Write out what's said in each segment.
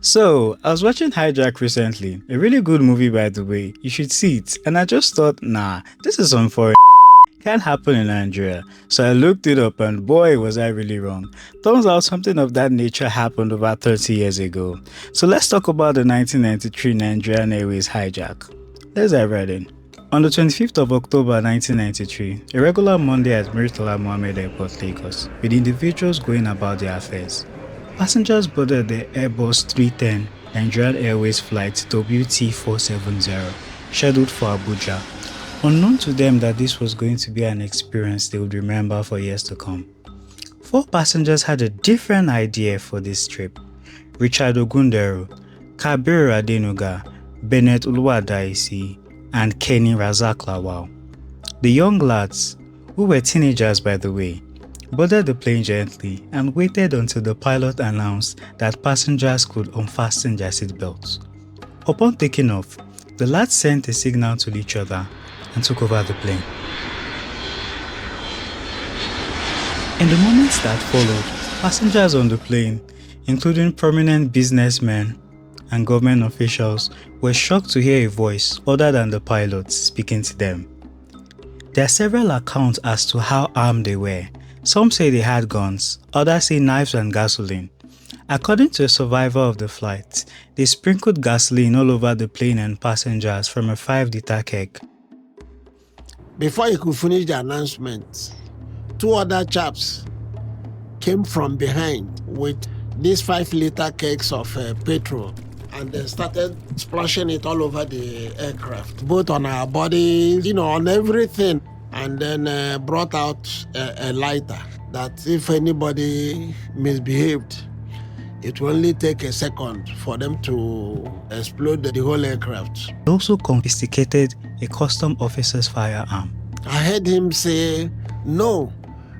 So, I was watching Hijack recently, a really good movie by the way, you should see it, and I just thought, nah, this is some foreign can't happen in Nigeria. So I looked it up and boy was I really wrong. Turns out something of that nature happened over 30 years ago. So let's talk about the 1993 Nigerian Airways hijack. Let's dive right in. On the 25th of October 1993, a regular Monday at Murtala Mohammed Airport, Lagos, with individuals going about their affairs. Passengers boarded the Airbus 310 Nigerian Airways Flight WT470, scheduled for Abuja. Unknown to them that this was going to be an experience they would remember for years to come. 4 passengers had a different idea for this trip. Richard Ogunderu, Kabir Adenuga, Benneth Oluwadaisi, and Kenny Rasaq-Lawal. The young lads, who were teenagers by the way, boarded the plane gently and waited until the pilot announced that passengers could unfasten their seatbelts. Upon taking off, the lads sent a signal to each other and took over the plane. In the moments that followed, passengers on the plane, including prominent businessmen and government officials, were shocked to hear a voice other than the pilot speaking to them. There are several accounts as to how armed they were. Some say they had guns, others say knives and gasoline. According to a survivor of the flight, they sprinkled gasoline all over the plane and passengers from a 5-liter keg. Before he could finish the announcement, 2 other chaps came from behind with these 5-liter kegs of petrol, and they started splashing it all over the aircraft, both on our bodies, on everything, and then brought out a lighter that if anybody misbehaved, it will only take a second for them to explode the whole aircraft. They also confiscated a custom officer's firearm. I heard him say, "No,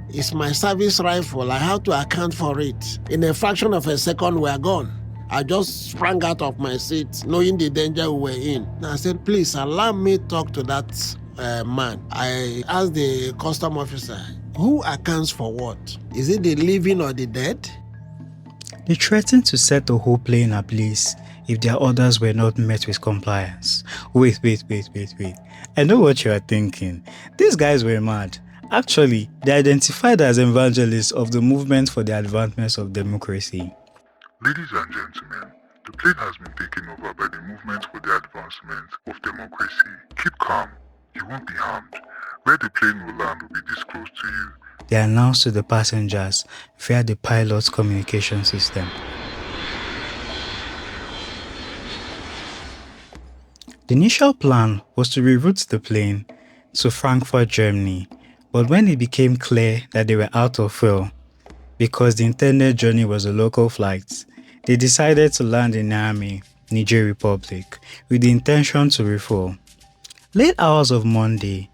it's my service rifle. I have to account for it." In a fraction of a second, we are gone. I just sprang out of my seat, knowing the danger we were in. I said, "Please allow me to talk to that man." I asked the custom officer, "Who accounts for what? Is it the living or the dead?" They threatened to set the whole plane ablaze if their orders were not met with compliance. Wait. I know what you are thinking. These guys were mad. Actually, they identified as evangelists of the movement for the advancement of democracy. Ladies and gentlemen, the plane has been taken over by the movement for the advancement of democracy. Keep calm, you won't be harmed. Where the plane will land will be disclosed to you. They announced to the passengers via the pilot's communication system. The initial plan was to reroute the plane to Frankfurt, Germany, but when it became clear that they were out of fuel, because the intended journey was a local flight, they decided to land in Niamey, Niger Republic, with the intention to refuel. Late hours of Monday,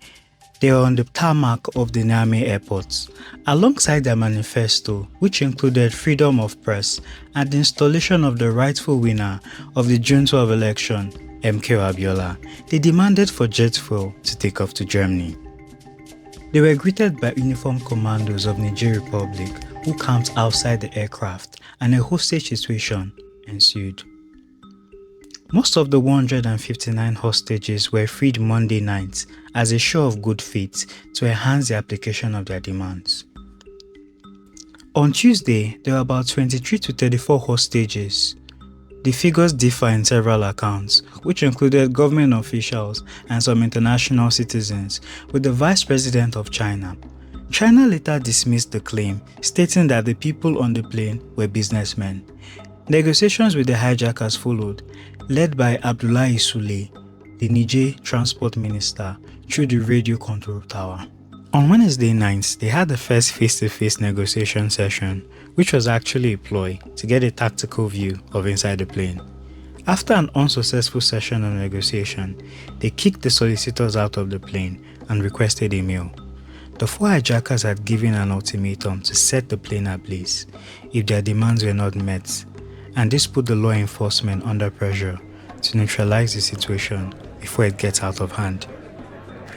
they were on the tarmac of the Niamey airport, alongside their manifesto, which included freedom of press and the installation of the rightful winner of the June 12 election, MK Abiola. They demanded for jet fuel to take off to Germany. They were greeted by uniformed commandos of Niger Republic who camped outside the aircraft, and a hostage situation ensued. Most of the 159 hostages were freed Monday night as a show of good faith to enhance the application of their demands. On Tuesday, there were about 23 to 34 hostages. The figures differ in several accounts, which included government officials and some international citizens, with the Vice President of China. China later dismissed the claim, stating that the people on the plane were businessmen. Negotiations with the hijackers followed, led by Abdoulaye Soule, the Niger Transport Minister, through the radio control tower. On Wednesday night, they had the first face-to-face negotiation session, which was actually a ploy to get a tactical view of inside the plane. After an unsuccessful session of negotiation, they kicked the solicitors out of the plane and requested a meal. The 4 hijackers had given an ultimatum to set the plane ablaze if their demands were not met, and this put the law enforcement under pressure to neutralize the situation before it gets out of hand.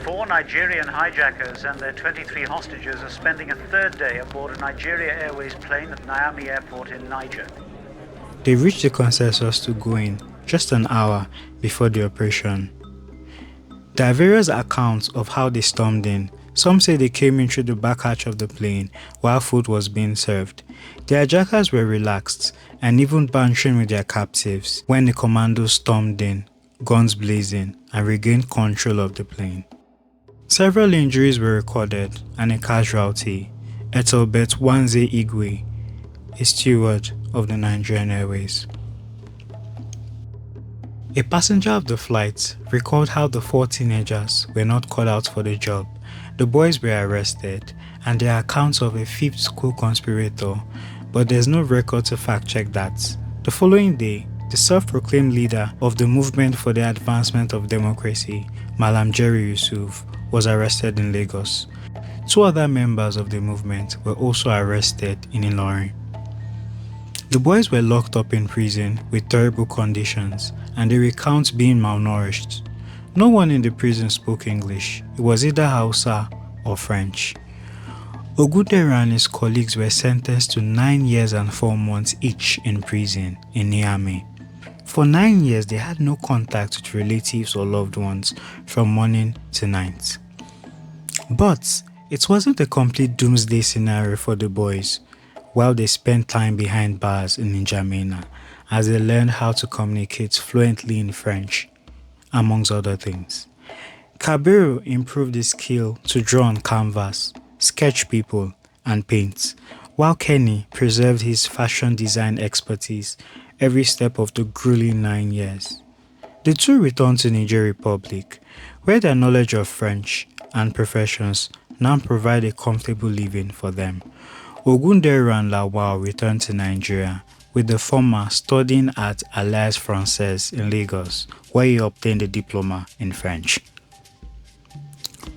4 Nigerian hijackers and their 23 hostages are spending a 3rd day aboard a Nigerian Airways plane at Niamey Airport in Niger. They reached the consensus to go in just an hour before the operation. There are various accounts of how they stormed in. Some say they came in through the back hatch of the plane while food was being served. The hijackers were relaxed and even bantering with their captives when the Commandos stormed in, guns blazing, and regained control of the plane. Several injuries were recorded and a casualty. Ethelbert Wanze Igwe, a steward of the Nigerian Airways. A passenger of the flight recalled how the 4 teenagers were not called out for the job. The boys were arrested, and there are accounts of a 5th co-conspirator, but there's no record to fact-check that. The following day, the self-proclaimed leader of the movement for the advancement of democracy, Malam Jerry Yusuf, was arrested in Lagos. 2 other members of the movement were also arrested in Ilorin. The boys were locked up in prison with terrible conditions, and they recount being malnourished. No one in the prison spoke English. It was either Hausa or French. Ogunderu and his colleagues were sentenced to 9 years and 4 months each in prison in Niamey. For 9 years, they had no contact with relatives or loved ones from morning to night. But it wasn't a complete doomsday scenario for the boys while they spent time behind bars in N'Djamena as they learned how to communicate fluently in French, amongst other things. Kabir improved his skill to draw on canvas, sketch people, and paint, while Kenny preserved his fashion design expertise every step of the grueling 9 years. The two returned to Niger Republic, where their knowledge of French and professions now provide a comfortable living for them. Ogunderu and Lawal returned to Nigeria, with the former studying at Alliance Française in Lagos, where he obtained a diploma in French.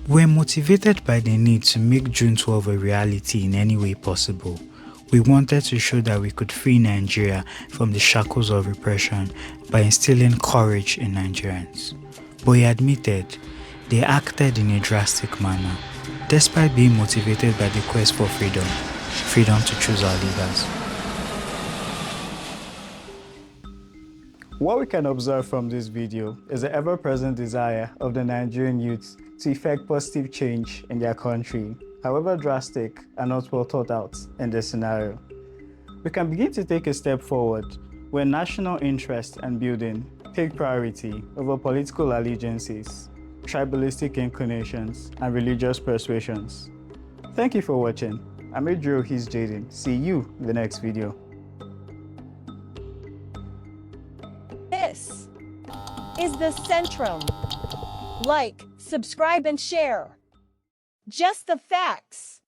We're motivated by the need to make June 12 a reality in any way possible. We wanted to show that we could free Nigeria from the shackles of repression by instilling courage in Nigerians. But he admitted they acted in a drastic manner, despite being motivated by the quest for freedom to choose our leaders. What we can observe from this video is the ever-present desire of the Nigerian youth to effect positive change in their country, however drastic and not well thought out in this scenario. We can begin to take a step forward where national interest and building take priority over political allegiances, tribalistic inclinations, and religious persuasions. Thank you for watching. I'm Adriel, he's Jaden. See you in the next video. This is the Centrum. Like, subscribe, and share. Just the facts.